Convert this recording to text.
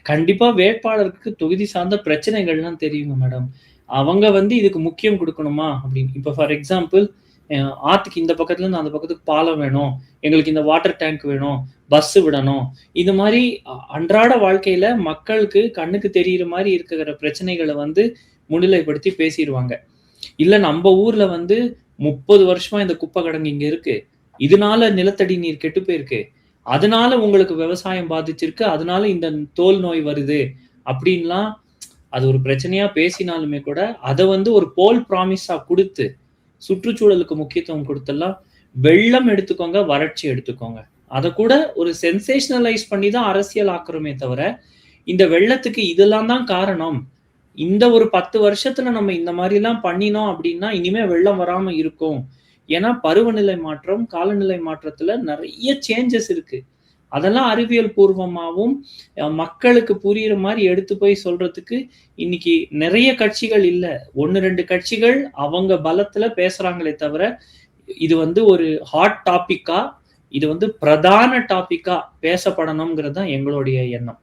கண்டிப்பா வேட்பாளருக்கு தொகுதி சார்ந்த பிரச்சனைகள்லாம் தெரியுங்க மேடம். அவங்க வந்து இதுக்கு முக்கியம் குடுக்கணுமா அப்படின்னு. இப்ப ஃபார் எக்ஸாம்பிள் அ ஆத்துக்கு இந்த பக்கத்துல இருந்து அந்த பக்கத்துக்கு பாலம் வேணும். எங்களுக்கு இந்த வாட்டர் டேங்க் வேணும். பஸ் விடணும். இது மாரி அன்றாட வாழ்க்கையில மக்களுக்கு கண்ணுக்கு தெரியிற மாரி இருக்கிற பிரச்சனைகள வந்து முன்னிலைப்படுத்தி பேசிருவாங்க. இல்ல நம்ப ஊர்ல வந்து 30 வருஷமா இந்த குப்பை கிடங்கு இங்க இருக்கு. இதனால நிலத்தடி நீர் கெட்டு போயிருக்கு. அதனால உங்களுக்கு விவசாயம் பாதிச்சிருக்கு. அதனால இந்த தோல் நோய் வருது. அப்டின்லாம் அது ஒரு பிரச்சனையா பேசினாலுமே கூட, அத வந்து ஒரு போல் ப்ராமிஸா குடுத்து, சுற்றுச்சூழலுக்கு முக்கியத்துவம் குடுத்தெல்லாம் வெள்ளம் எடுத்துக்கோங்க, வறட்சி எடுத்துக்கோங்க. அத கூட ஒரு சென்சேஷனலைஸ் பண்ணி தான் அரசியல் ஆக்குறோமே தவிர, இந்த வெள்ளத்துக்கு இதெல்லாம் தான் காரணம். இந்த ஒரு 10 வருஷத்துல நம்ம இந்த மாரிலாம் பண்ணினோம் அப்டின்னா, இனிமே வெள்ளம் வராம இருக்கும். ஏன்னா, பருவநிலை மாற்றம், காலநிலை மாற்றத்துல நெறைய சேஞ்சஸ் இருக்கு. அதெல்லாம் அறிவியல் பூர்வமாவும், மக்களுக்கு புரியிற மாரி எடுத்து போய் சொல்றதுக்கு, இன்னைக்கு நெறைய கட்சிகள் இல்ல. 1, 2 கட்சிகள் அவங்க பலத்துல பேசுறாங்களே தவிர, இது வந்து ஒரு ஹாட் டாபிக்கா, இது வந்து பிரதான டாபிக்கா பேசப்படணும்ங்கிறது தான் எங்களுடைய எண்ணம்.